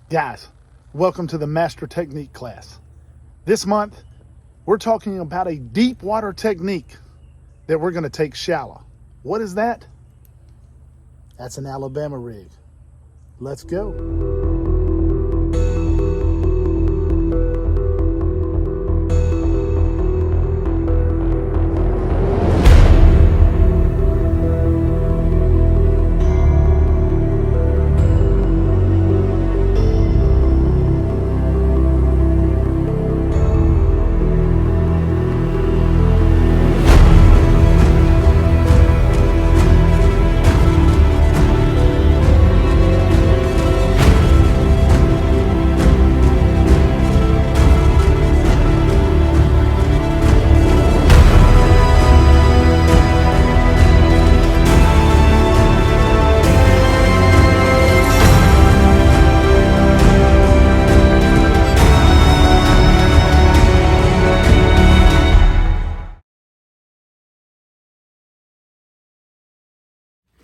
Guys, welcome to the Master Technique class. This month, we're talking about a deep water technique that we're going to take shallow. What is that? That's an Alabama rig. Let's go.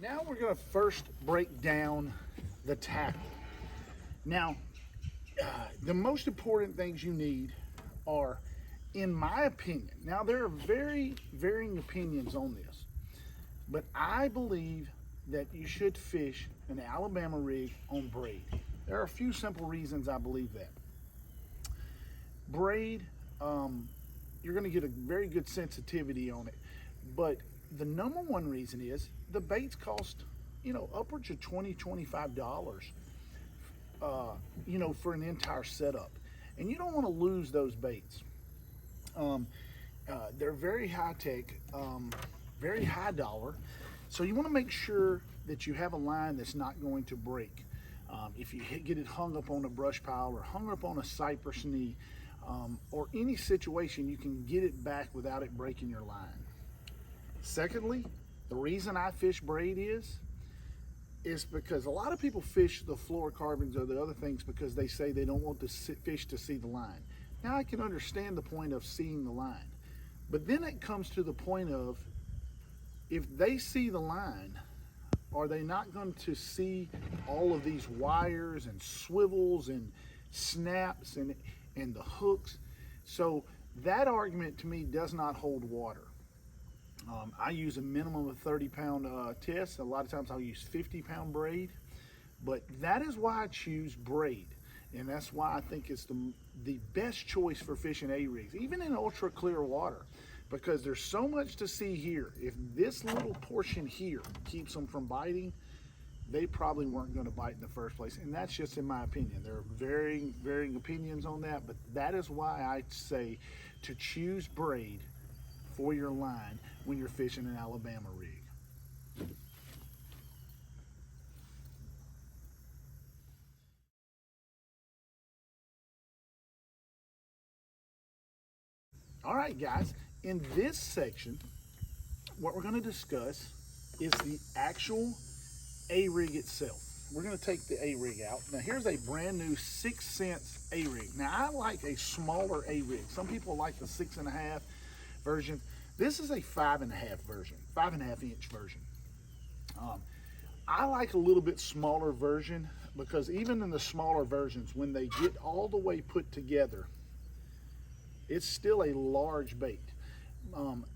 Now we're going to first break down the tackle. Now, the most important things you need are, in my opinion, now there are very varying opinions on this, but I believe that you should fish an Alabama rig on braid. There are a few simple reasons I believe that. Braid, you're going to get a very good sensitivity on it, but the number one reason is the baits cost, upwards of $20, $25, for an entire setup. And you don't want to lose those baits. They're very high tech, very high dollar. So you want to make sure that you have a line that's not going to break. If you get it hung up on a brush pile or hung up on a cypress knee, or any situation, you can get it back without it breaking your line. Secondly, the reason I fish braid is because a lot of people fish the fluorocarbons or the other things because they say they don't want the fish to see the line. Now I can understand the point of seeing the line, but then it comes to the point of, if they see the line, are they not going to see all of these wires and swivels and snaps and the hooks? So that argument to me does not hold water. I use a minimum of 30-pound test. A lot of times I'll use 50-pound braid, but that is why I choose braid, and that's why I think it's the best choice for fishing A-rigs, even in ultra clear water, because there's so much to see here. If this little portion here keeps them from biting, they probably weren't going to bite in the first place, and that's just in my opinion. There are varying opinions on that, but that is why I say to choose braid for your line when you're fishing an Alabama rig. All right, guys, in this section, what we're going to discuss is the actual A-rig itself. We're going to take the A-rig out. Now, here's a brand new 6 cents A-rig. Now, I like a smaller A-rig. Some people like the 6.5 version. This is a 5.5 version, 5.5 inch version. I like a little bit smaller version because even in the smaller versions, when they get all the way put together, it's still a large bait.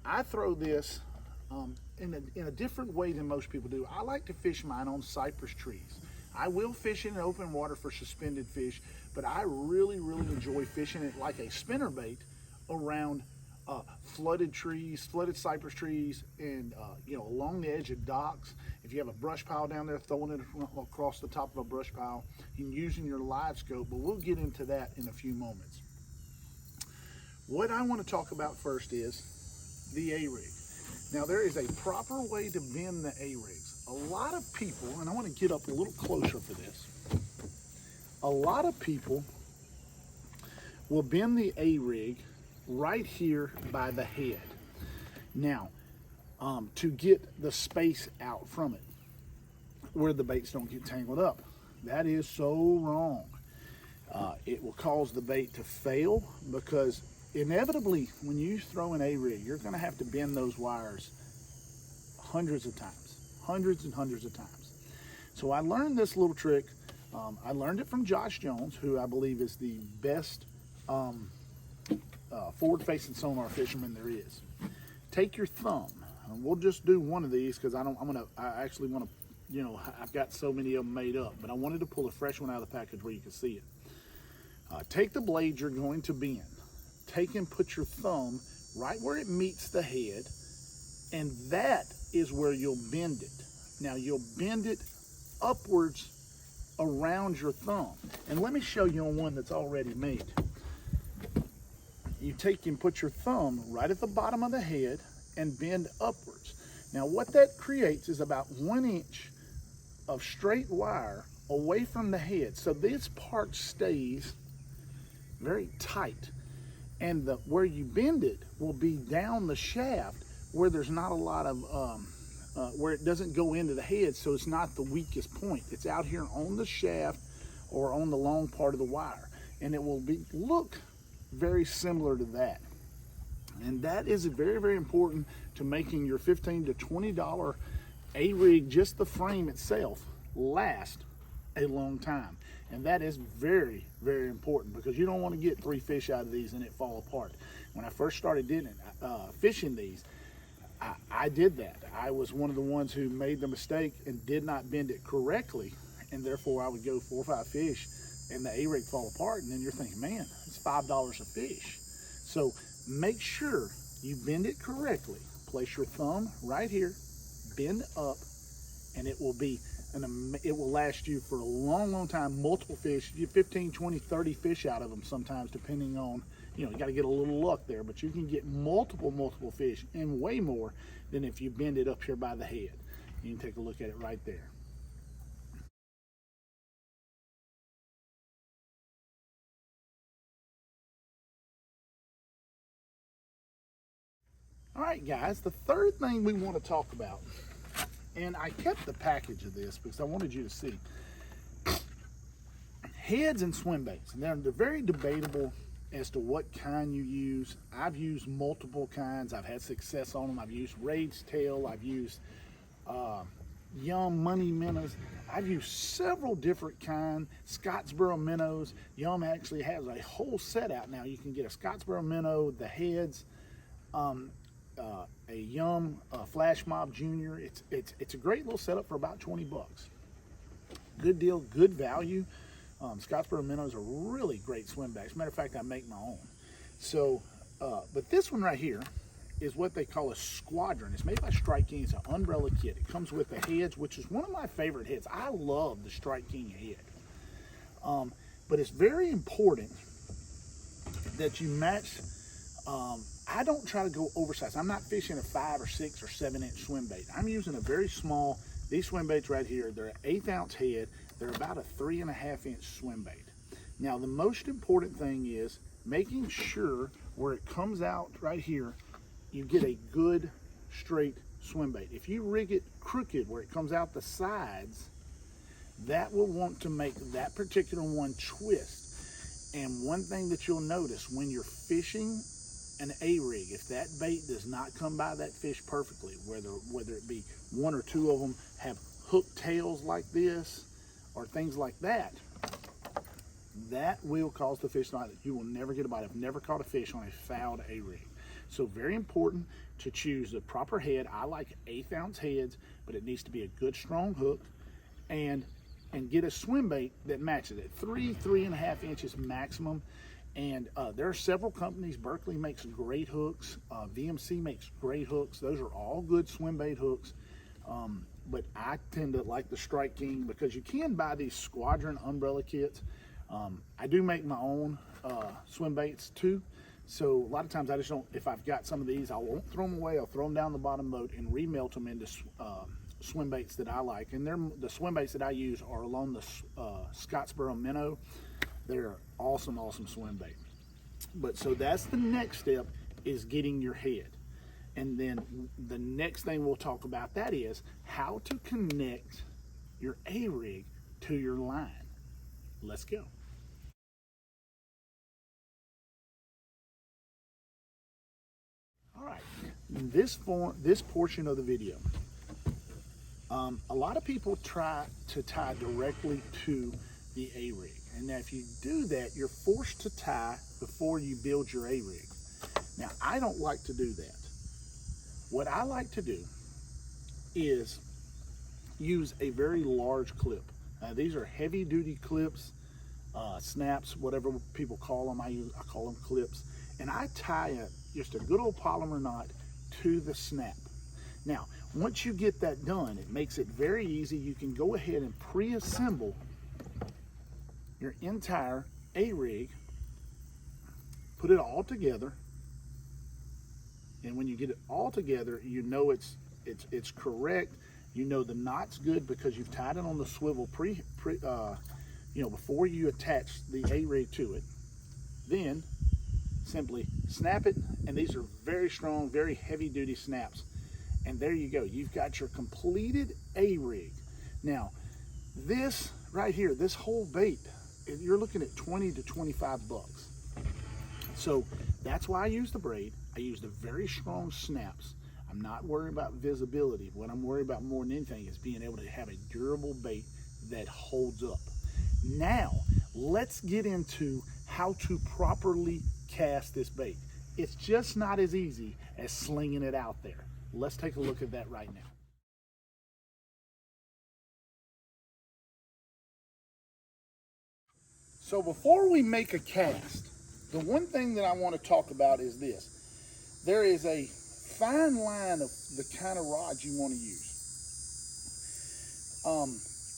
I throw this in a different way than most people do. I like to fish mine on cypress trees. I will fish in open water for suspended fish, but I really enjoy fishing it like a spinner bait around flooded trees, flooded cypress trees, and along the edge of docks. If you have a brush pile down there, throwing it across the top of a brush pile and using your Livescope, but we'll get into that in a few moments. What I want to talk about first is the A-rig. Now, there is a proper way to bend the A-rigs. A lot of people, and I want to get up a little closer for this, a lot of people will bend the A-rig right here by the head. Now, to get the space out from it, where the baits don't get tangled up. That is so wrong. It will cause the bait to fail because inevitably when you throw an A-rig, you're going to have to bend those wires hundreds of times, hundreds and hundreds of times. So I learned this little trick I learned it from Josh Jones, who I believe is the best forward-facing sonar fisherman there is. Take your thumb, and we'll just do one of these because I actually want to, you know, I've got so many of them made up, but I wanted to pull a fresh one out of the package where you can see it. Take the blade you're going to bend. Take and put your thumb right where it meets the head, and that is where you'll bend it. Now you'll bend it upwards around your thumb. And let me show you on one that's already made. You take and put your thumb right at the bottom of the head and bend upwards. Now what that creates is about 1 inch of straight wire away from the head. So this part stays very tight. And where you bend it will be down the shaft where there's not a lot of, where it doesn't go into the head, so it's not the weakest point. It's out here on the shaft or on the long part of the wire. And it will look very similar to that. And that is very, very important to making your $15 to $20 A-rig, just the frame itself, last a long time. And that is very, very important because you don't want to get 3 fish out of these and it fall apart. When I first started fishing these, I did that. I was one of the ones who made the mistake and did not bend it correctly, and therefore I would go 4 or 5 fish and the A-rig fall apart, and then you're thinking, man, it's $5 a fish. So make sure you bend it correctly. Place your thumb right here, bend up, and it will be it will last you for a long, long time. Multiple fish, you get 15, 20, 30 fish out of them sometimes, depending on, you know, you got to get a little luck there, but you can get multiple fish and way more than if you bend it up here by the head. You can take a look at it right there. All right, guys, the third thing we want to talk about, and I kept the package of this because I wanted you to see, heads and swim baits. And they're very debatable as to what kind you use. I've used multiple kinds. I've had success on them. I've used Raid's Tail. I've used Yum Money Minnows. I've used several different kinds. Scottsboro minnows. Yum actually has a whole set out now. You can get a Scottsboro minnow, the heads, a Yum Flash Mob Junior. It's a great little setup for about 20 bucks. Good deal, good value. Scottsboro minnows are really great swim baits. As a matter of fact, I make my own. So, but this one right here is what they call a Squadron. It's made by Strike King. It's an umbrella kit. It comes with the heads, which is one of my favorite heads. I love the Strike King head. But it's very important that you match. I don't try to go oversized. I'm not fishing a 5 or 6 or 7 inch swim bait. I'm using a very small, these swim baits right here, they're an 1/8 ounce head. They're about a 3.5 inch swim bait. Now the most important thing is making sure where it comes out right here, you get a good straight swim bait. If you rig it crooked where it comes out the sides, that will want to make that particular one twist. And one thing that you'll notice when you're fishing an A-rig, if that bait does not come by that fish perfectly, whether it be 1 or 2 of them have hooked tails like this or things like that, that will cause the fish not, you will never get a bite. I've never caught a fish on a fouled A-rig. So very important to choose the proper head. I like 1/8 ounce heads, but it needs to be a good strong hook, and get a swim bait that matches it. 3.5 inches maximum. And there are several companies. Berkley makes great hooks. VMC makes great hooks. Those are all good swim bait hooks. But I tend to like the Strike King because you can buy these Squadron umbrella kits. I do make my own swim baits too. So a lot of times I just don't, if I've got some of these, I won't throw them away. I'll throw them down the bottom boat and remelt them into swim baits that I like. And the swim baits that I use are along the Scottsboro minnow. They're awesome, awesome swim bait. But so that's the next step, is getting your head. And then the next thing we'll talk about that is how to connect your A-rig to your line. Let's go. All right, this portion of the video, a lot of people try to tie directly to the A-rig. And now if you do that, you're forced to tie before you build your A-rig. Now, I don't like to do that. What I like to do is use a very large clip. These are heavy duty clips, snaps, whatever people call them. I call them clips. And I tie just a good old polymer knot to the snap. Now, once you get that done, it makes it very easy. You can go ahead and pre-assemble your entire A-rig, put it all together, and when you get it all together, you know it's correct. You know the knot's good because you've tied it on the swivel before you attach the A-rig to it. Then simply snap it, and these are very strong, very heavy-duty snaps. And there you go. You've got your completed A-rig. Now, this right here, this whole bait, you're looking at 20 to 25 bucks. So that's why I use the braid. I use the very strong snaps. I'm not worried about visibility. What I'm worried about more than anything is being able to have a durable bait that holds up. Now, let's get into how to properly cast this bait. It's just not as easy as slinging it out there. Let's take a look at that right now. So before we make a cast, the one thing that I want to talk about is this. There is a fine line of the kind of rods you want to use.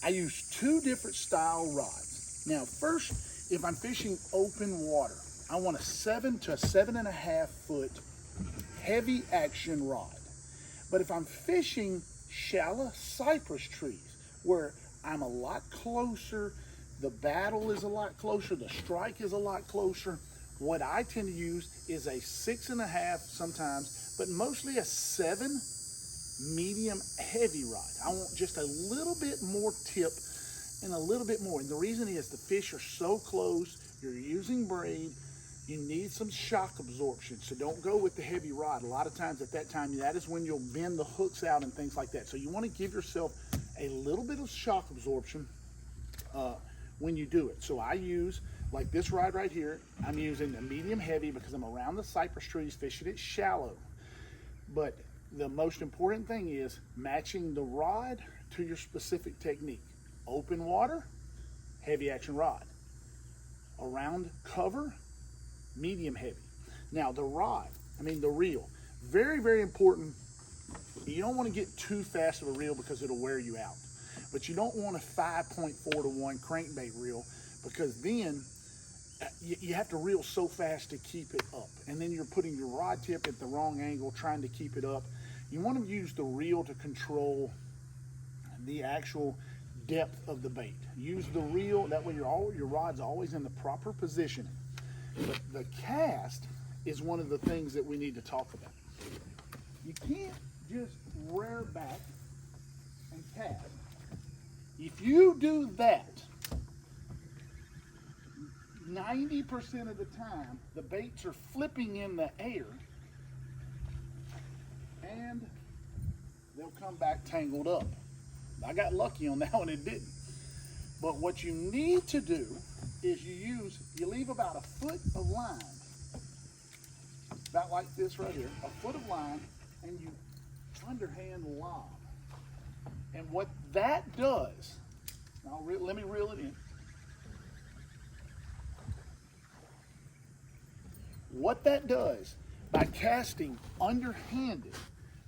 I use two different style rods. Now first, if I'm fishing open water, I want a 7 to 7.5 foot heavy action rod. But if I'm fishing shallow cypress trees, where I'm a lot closer, the battle is a lot closer, the strike is a lot closer, what I tend to use is a 6.5 sometimes, but mostly a 7 medium heavy rod. I want just a little bit more tip and a little bit more. And the reason is the fish are so close, you're using braid, you need some shock absorption. So don't go with the heavy rod. A lot of times at that time, that is when you'll bend the hooks out and things like that. So you want to give yourself a little bit of shock absorption when you do it. So I use, like this rod right here, I'm using a medium heavy because I'm around the cypress trees fishing it shallow. But the most important thing is matching the rod to your specific technique. Open water, heavy action rod. Around cover, medium heavy. Now the rod, the reel, very, very important. You don't want to get too fast of a reel because it'll wear you out. But you don't want a 5.4 to 1 crankbait reel because then you have to reel so fast to keep it up. And then you're putting your rod tip at the wrong angle trying to keep it up. You want to use the reel to control the actual depth of the bait. Use the reel, that way your rod's always in the proper positioning. But the cast is one of the things that we need to talk about. You can't just rear back and cast. If you do that, 90% of the time, the baits are flipping in the air and they'll come back tangled up. I got lucky on that one, it didn't. But what you need to do is you leave about a foot of line, about like this right here, a foot of line, and you underhand lob. And what that does, let me reel it in. What that does, by casting underhanded,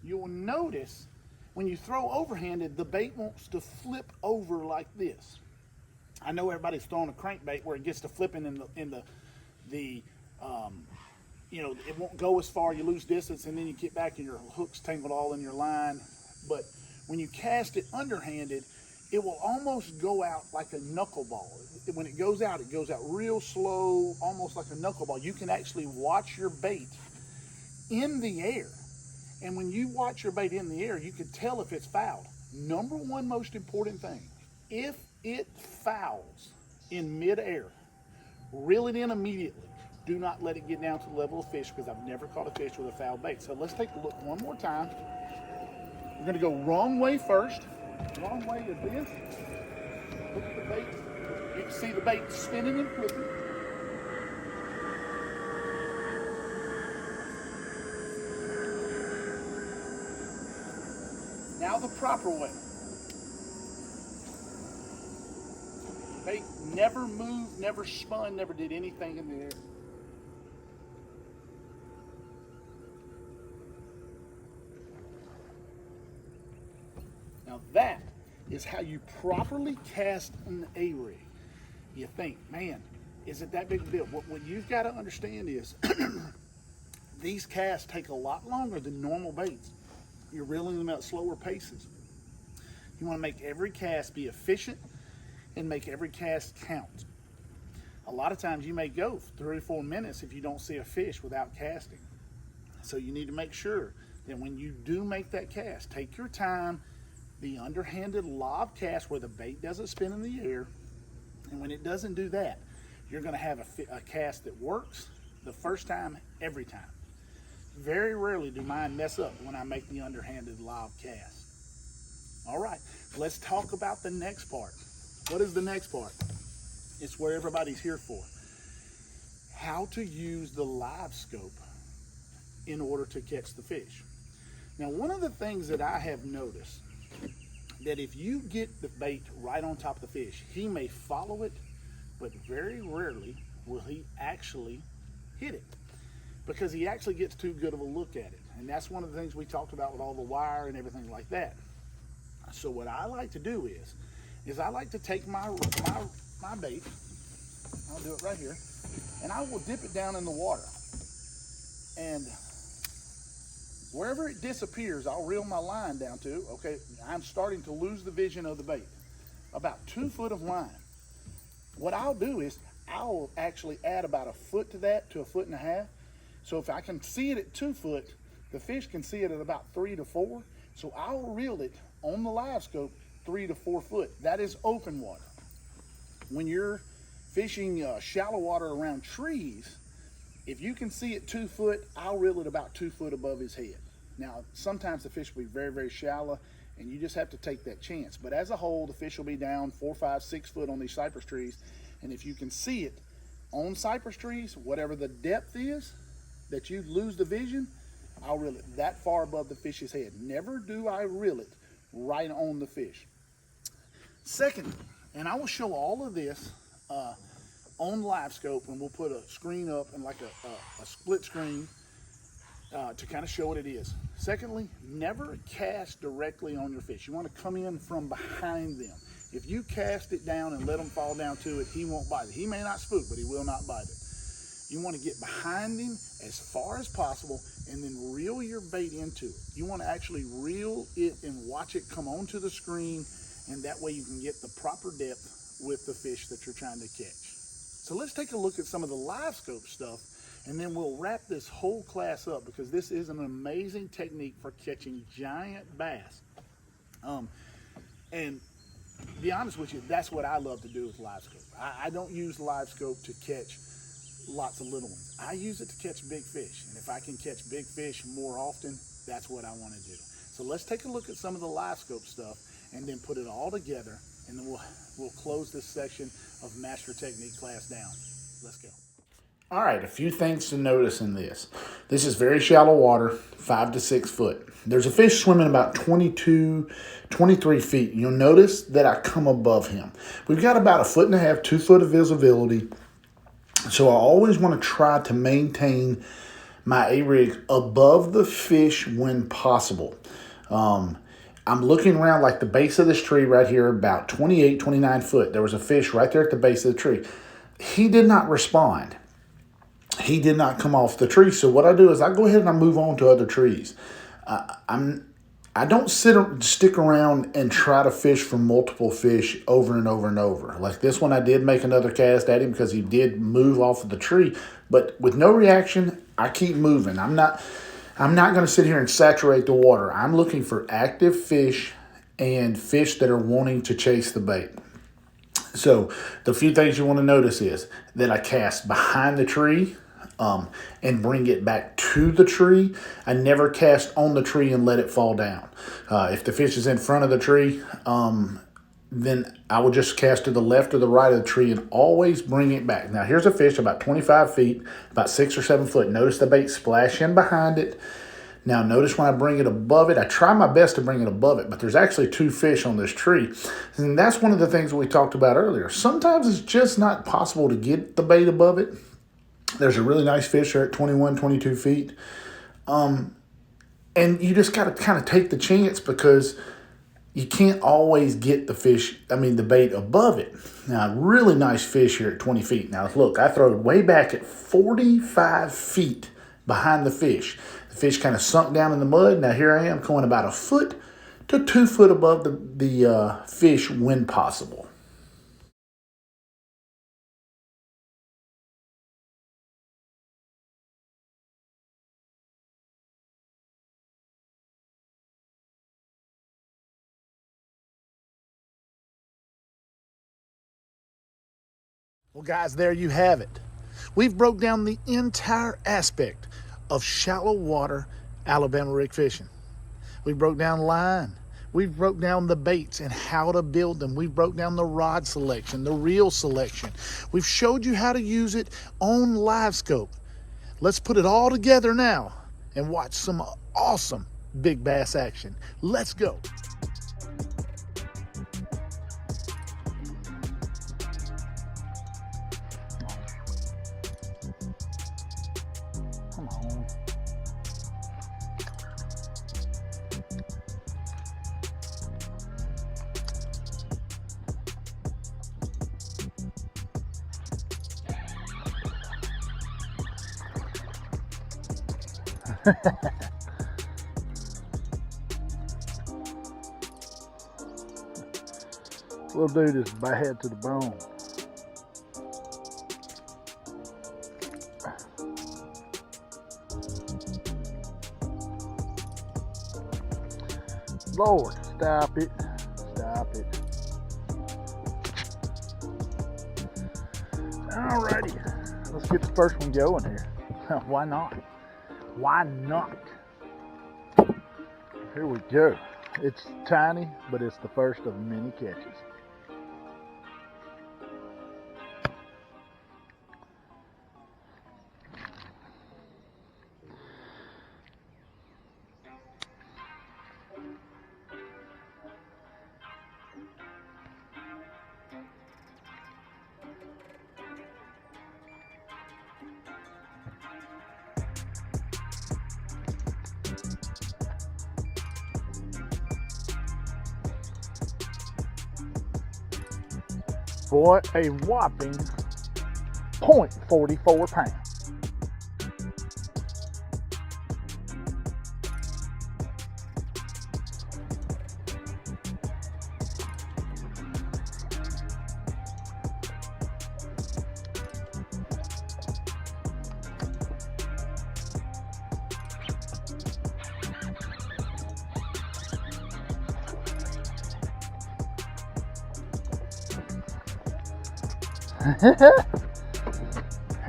you'll notice when you throw overhanded, the bait wants to flip over like this. I know everybody's throwing a crankbait where it gets to flipping it won't go as far, you lose distance, and then you get back and your hook's tangled all in your line. But when you cast it underhanded, it will almost go out like a knuckleball. When it goes out real slow, almost like a knuckleball. You can actually watch your bait in the air. And when you watch your bait in the air, you can tell if it's fouled. Number one most important thing, if it fouls in midair, reel it in immediately. Do not let it get down to the level of fish because I've never caught a fish with a foul bait. So let's take a look one more time. We're going to go wrong way first. Wrong way is this. Look at the bait. You see the bait spinning and flipping. Now the proper way. Bait never moved, never spun, never did anything in the air. Now that is how you properly cast an A-rig. You think, man, is it that big a deal? What you've got to understand is these casts take a lot longer than normal baits. You're reeling them at slower paces. You want to make every cast be efficient and make every cast count. A lot of times you may go 3 or 4 minutes if you don't see a fish without casting. So you need to make sure that when you do make that cast, take your time, the underhanded lob cast where the bait doesn't spin in the air. And when it doesn't do that, you're going to have a cast that works the first time, every time. Very rarely do mine mess up when I make the underhanded lob cast. All right, let's talk about the next part. What is the next part? It's where everybody's here for. How to use the Livescope in order to catch the fish. Now, one of the things that I have noticed, that if you get the bait right on top of the fish, he may follow it, but very rarely will he actually hit it, because he actually gets too good of a look at it. And that's one of the things we talked about with all the wire and everything like that. So what I like to do is I like to take my bait, I'll do it right here, and I will dip it down in the water. And wherever it disappears, I'll reel my line down to. Okay, I'm starting to lose the vision of the bait. About 2 foot of line. What I'll do is I'll actually add about 1 foot to that, to 1.5 foot. So if I can see it at 2 foot, the fish can see it at about 3 to 4. So I'll reel it on the Livescope 3 to 4 foot. That is open water. When you're fishing shallow water around trees, if you can see it 2 foot, I'll reel it about 2 foot above his head. Now, sometimes the fish will be very, very shallow, and you just have to take that chance. But as a whole, the fish will be down 4, 5, 6 foot on these cypress trees. And if you can see it on cypress trees, whatever the depth is that you lose the vision, I'll reel it that far above the fish's head. Never do I reel it right on the fish. Secondly, and I will show all of this on Livescope, and we'll put a screen up and like a split screen to kind of show what it is. Secondly, never cast directly on your fish. You want to come in from behind them. If you cast it down and let him fall down to it, he won't bite it. He may not spook, but he will not bite it. You want to get behind him as far as possible and then reel your bait into it. You want to actually reel it and watch it come onto the screen, and that way you can get the proper depth with the fish that you're trying to catch. So let's take a look at some of the Livescope stuff, and then we'll wrap this whole class up, because this is an amazing technique for catching giant bass. And to be honest with you, that's what I love to do with Livescope. I don't use Livescope to catch lots of little ones. I use it to catch big fish, and if I can catch big fish more often, that's what I want to do. So let's take a look at some of the Livescope stuff and then put it all together, and then we'll close this section of Master Technique class down. Let's go. All right, a few things to notice in this. This is very shallow water, 5 to 6 foot. There's a fish swimming about 22, 23 feet. You'll notice that I come above him. We've got about 1.5 foot, 2 foot of visibility. So I always want to try to maintain my A-rig above the fish when possible. I'm looking around like the base of this tree right here, about 28, 29 foot. There was a fish right there at the base of the tree. He did not respond. He did not come off the tree. So what I do is I go ahead and I move on to other trees. I don't stick around and try to fish for multiple fish over and over and over. Like this one, I did make another cast at him because he did move off of the tree. But with no reaction, I keep moving. I'm not going to sit here and saturate the water. I'm looking for active fish and fish that are wanting to chase the bait. So the few things you want to notice is that I cast behind the tree and bring it back to the tree. I never cast on the tree and let it fall down. If the fish is in front of the tree, then I will just cast to the left or the right of the tree and always bring it back. Now here's a fish about 25 feet, about 6 or 7 foot. Notice the bait splash in behind it. Now notice when I bring it above it, I try my best to bring it above it, but there's actually 2 fish on this tree. And that's one of the things we talked about earlier. Sometimes it's just not possible to get the bait above it. There's a really nice fish there at 21, 22 feet. And you just got to kind of take the chance because you can't always get the bait above it. Now, really nice fish here at 20 feet. Now, look, I throw it way back at 45 feet behind the fish. The fish kind of sunk down in the mud. Now, here I am going about 1 foot to 2 foot above the fish when possible. Well, guys, there you have it. We've broke down the entire aspect of shallow water Alabama rig fishing. We broke down line. We've broke down the baits and how to build them. We've broke down the rod selection, the reel selection. We've showed you how to use it on Livescope. Let's put it all together now and watch some awesome big bass action. Let's go. Come on. Little dude is bad to the bone. Lord, stop it. Stop it. Alrighty, let's get the first one going here. Why not? Why not? Here we go. It's tiny, but it's the first of many catches. For a whopping 0.44 pounds.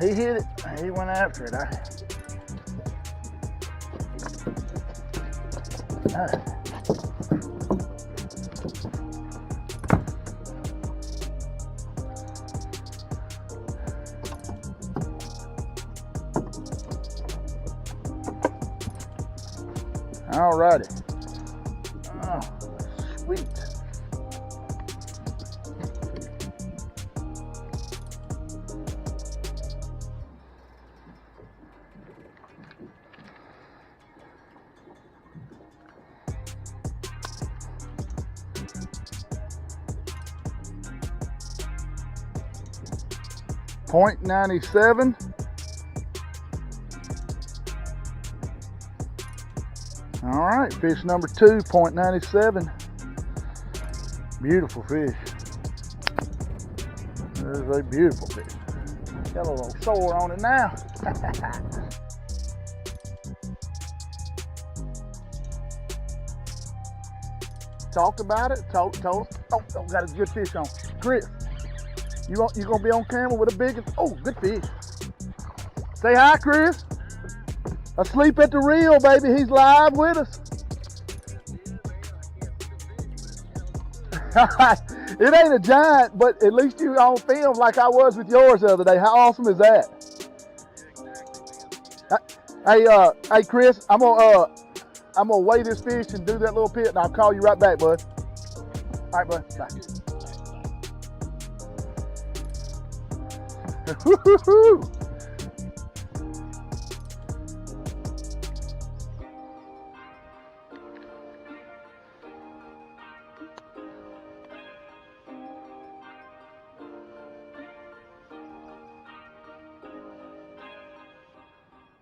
He hit it. He went after it. Alrighty. Oh, sweet. .97. All right, fish number 2, .97. Beautiful fish. There's a beautiful fish. Got a little sore on it now. Talked about it. Told. Oh, got a good fish on. Chris. You gonna be on camera with a big, oh, good fish. Say hi, Chris. Asleep at the reel, baby. He's live with us. It ain't a giant, but at least you on film like I was with yours the other day. How awesome is that? Hey, Chris, I'm gonna weigh this fish and do that little pit, and I'll call you right back, bud. All right, bud. Bye. Woo-hoo-hoo.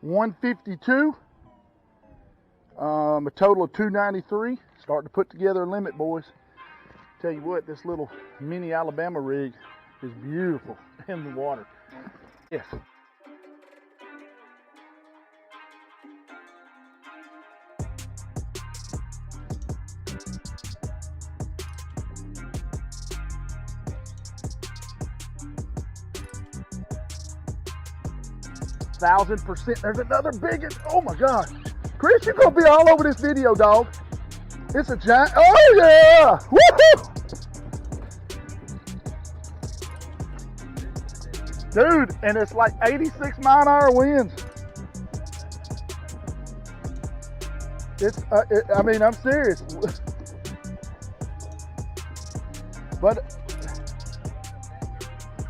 $152, a total of $293. Starting to put together a limit, boys. Tell you what, this little mini Alabama rig is beautiful in the water. Yes. $1,000%. There's another big one. Oh my God. Chris, you're gonna be all over this video, dog. It's a giant. Oh yeah! Woohoo! Dude, and it's like 86 mile-an-hour winds. It's, I mean, I'm serious. But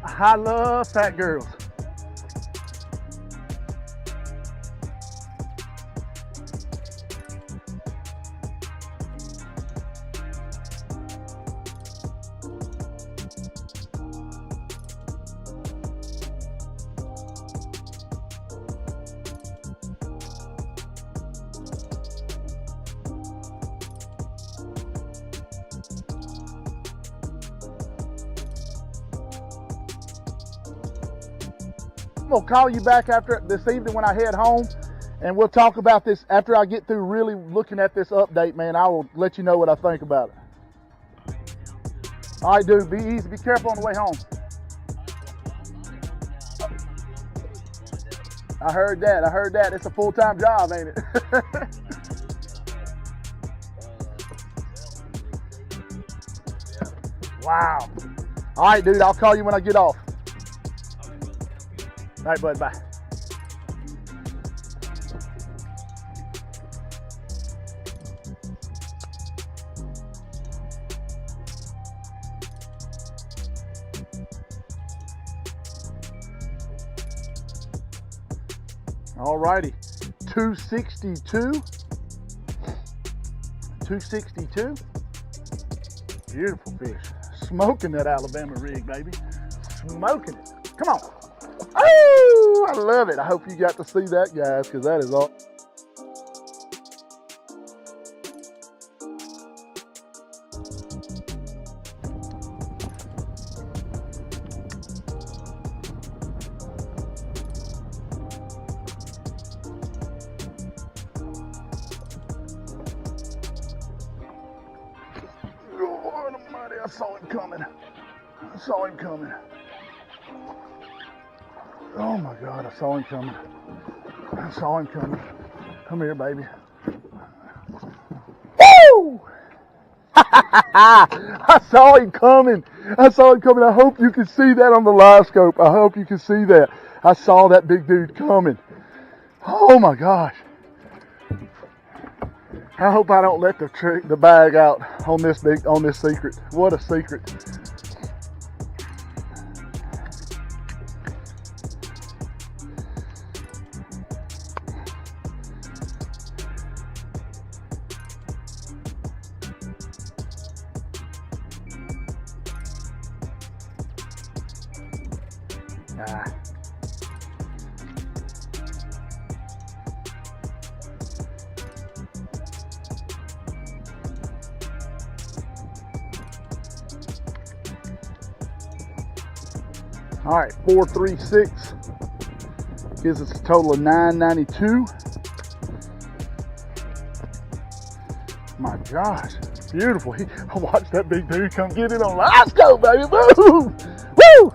I love fat girls. I'm gonna call you back after this evening when I head home, and we'll talk about this after I get through really looking at this update, man. I will let you know what I think about it. All right, dude, be easy, be careful on the way home. I heard that. It's a full-time job, ain't it? Wow. All right, dude, I'll call you when I get off. All right, bud, bye. All righty, 262. 262. Beautiful fish. Smoking that Alabama rig, baby. Smoking it. Come on. Oh, I love it. I hope you got to see that, guys, because that is all. Lord Almighty, I saw him coming. I saw him coming. Oh my God, I saw him coming. I saw him coming. Come here, baby. Woo! I saw him coming. I saw him coming. I hope you can see that on the Livescope. I hope you can see that. I saw that big dude coming. Oh my gosh. I hope I don't let the bag out on this secret. What a secret. All right, 436 gives us a total of 992. My gosh, beautiful. I watched that big dude come get it on Livescope, baby. Woo! Woo!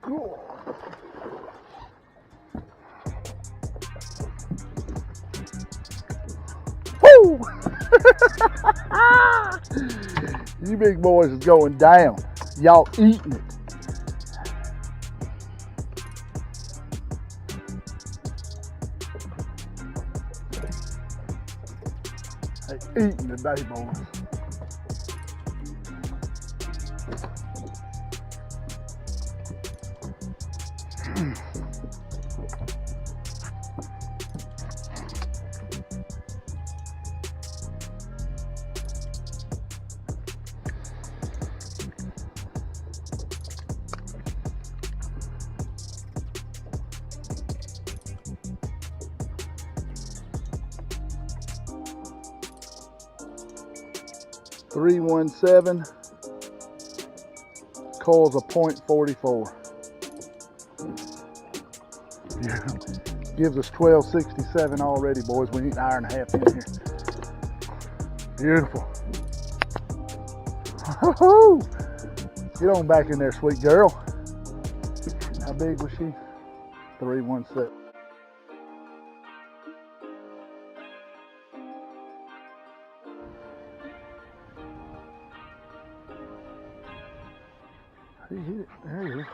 Cool. Woo! You big boys is going down. Y'all eating it. They eating today, boys. .317, coils a .44. Yeah. Gives us 1267 already, boys. We need an hour and a half in here. Beautiful. Get on back in there, sweet girl. How big was she? 317. He hit it. There he is.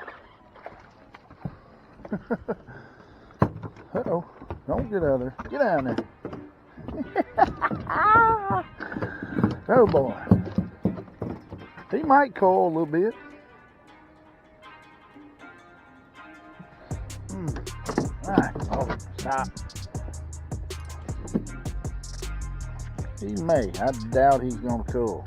Uh-oh. Don't get out of there. Get down there. Oh boy. He might coil a little bit. Alright. Oh, stop. He may. I doubt he's going to coil.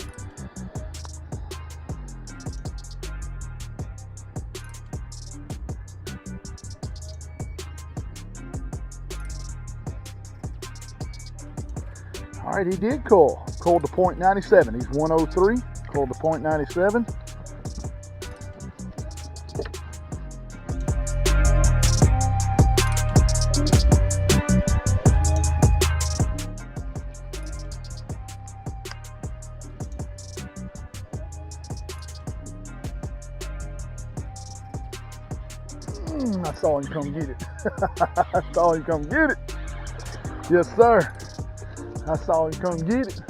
All right, he did coil. Coiled to .97. He's 103. Coiled to .97. I saw him come get it. I saw him come get it. Yes, sir. I saw him come get it.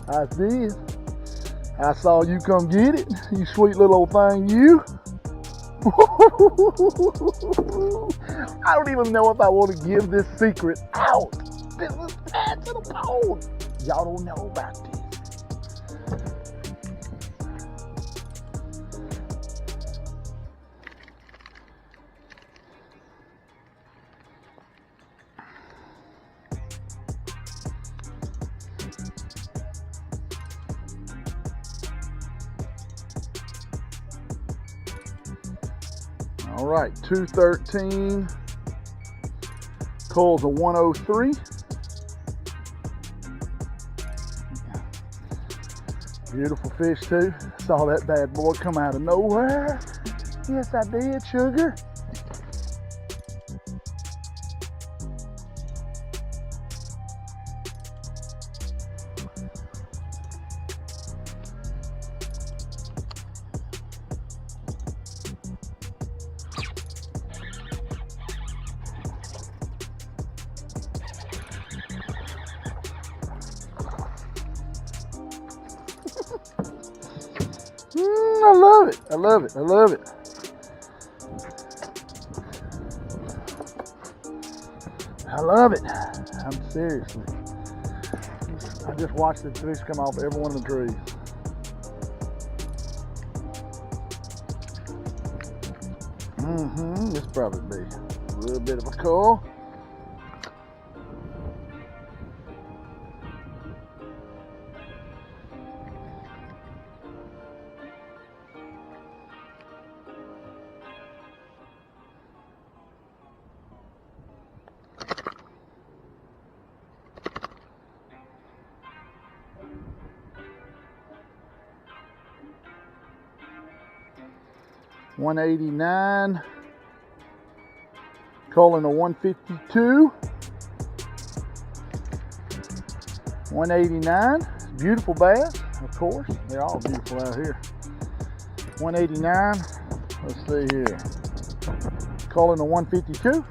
I did. I saw you come get it. You sweet little old thing, you. I don't even know if I want to give this secret out. This is bad to the bone. Y'all don't know about this. All right, 213, coils a 103. Beautiful fish too. Saw that bad boy come out of nowhere. Yes, I did, sugar. I love it. I love it. I love it. I love it. I'm seriously. I just watched the fish come off every one of the trees. This probably be a little bit of a coil. $189, calling a 152, $189, beautiful bass, of course, they're all beautiful out here. $189, let's see here. Calling a 152.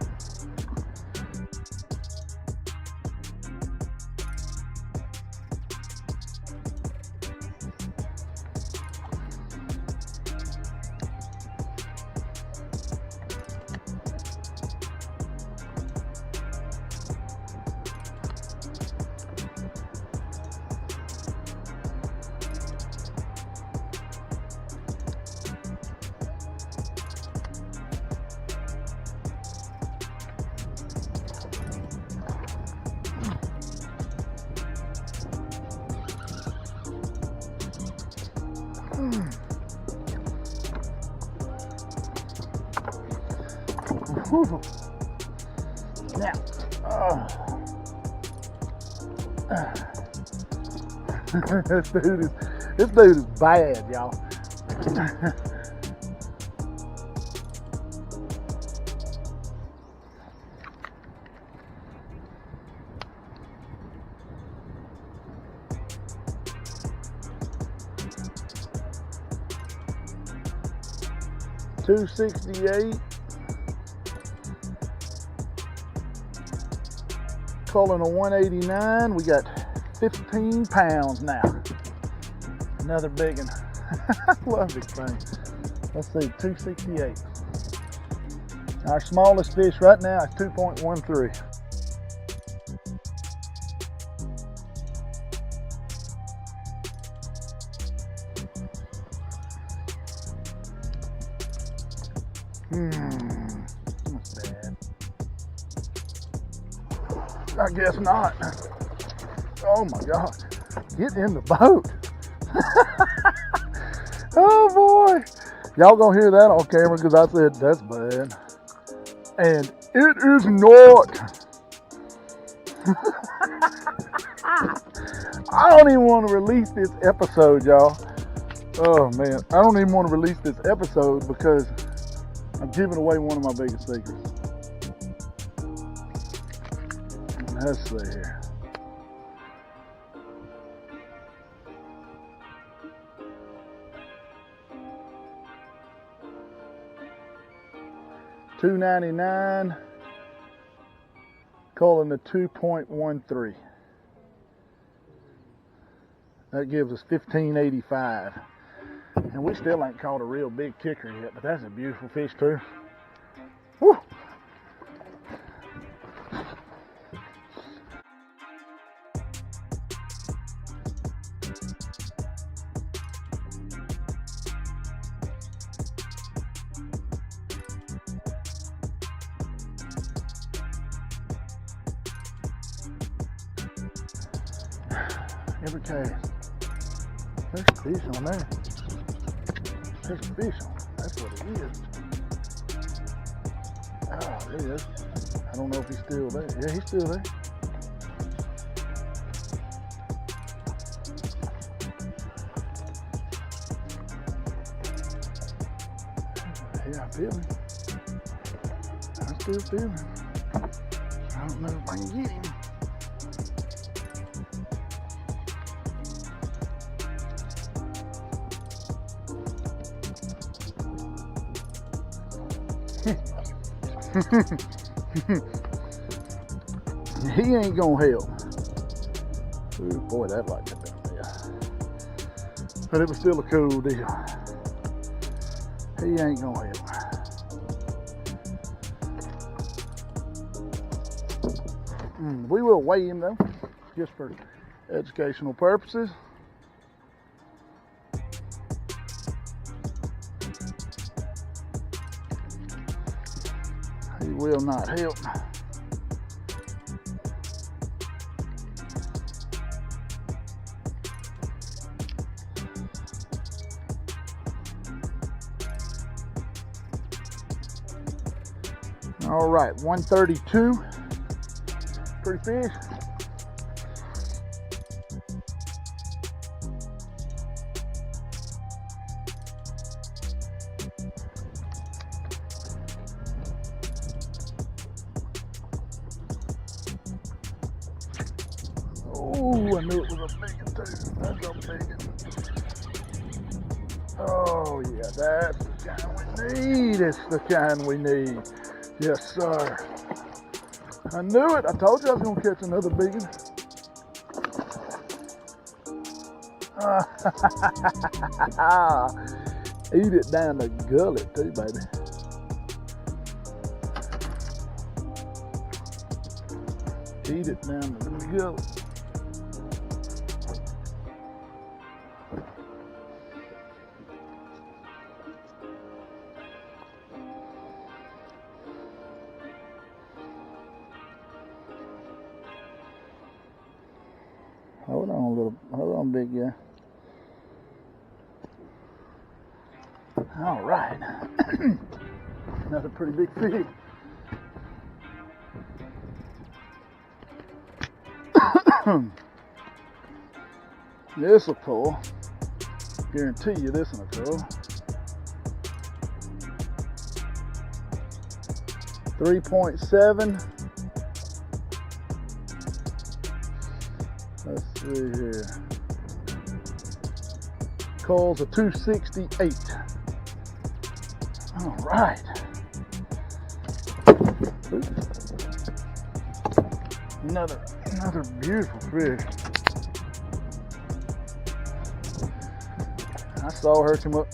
Now, this dude is bad, y'all. $268. Calling a 189. We got 15 pounds now. Another big one. I love this thing. Let's see, 268. Our smallest fish right now is 2.13. That's bad. I guess not. Oh my God. Get in the boat. Oh boy. Y'all gonna hear that on camera because I said that's bad. And it is not. I don't even want to release this episode, y'all. Oh man. I don't even want to release this episode because I'm giving away one of my biggest secrets. Let's see here. $2.99. Calling the 2.13. That gives us $15.85. And we still ain't caught a real big kicker yet, but that's a beautiful fish too. Woo! Every cast. There's a fish on there. There's a fish on it. That's what it is. Oh, there he is. I don't know if he's still there. Yeah, he's still there. Yeah, I feel him. I still feel him. I don't know if I can get him. He ain't gonna help. Ooh, boy, that like that down there. But it was still a cool deal. He ain't gonna help. We will weigh him though, just for educational purposes. He will not help. All right, 132. Pretty fish. Oh, I knew it was a big one too. That's a big one. Oh yeah, that's the kind we need. It's the kind we need. Yes, sir. I knew it. I told you I was going to catch another big one. Eat it down the gullet too, baby. Eat it down the gullet. Hold on, big guy. All right. Another pretty big fish. This will pull. Guarantee you this one will pull. 3.7. Let's see here. Calls a 268. All right. Another beautiful fish. I saw her come up.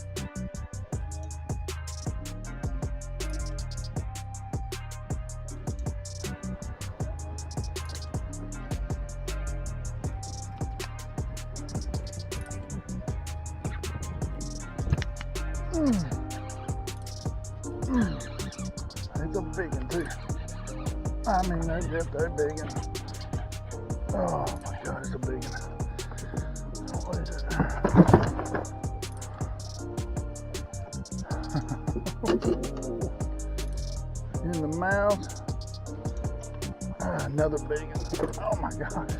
It's a big one too. I mean, they're big one. Oh my God, it's a big one. What is it? In the mouth. Another big one. Oh my gosh.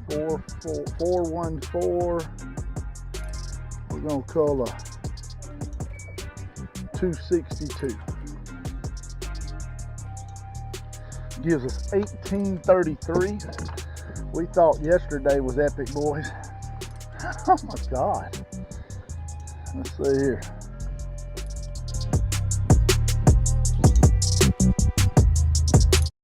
Four 414. We're gonna call a 262. Gives us 1833. We thought yesterday was epic, boys. Oh my God. Let's see here.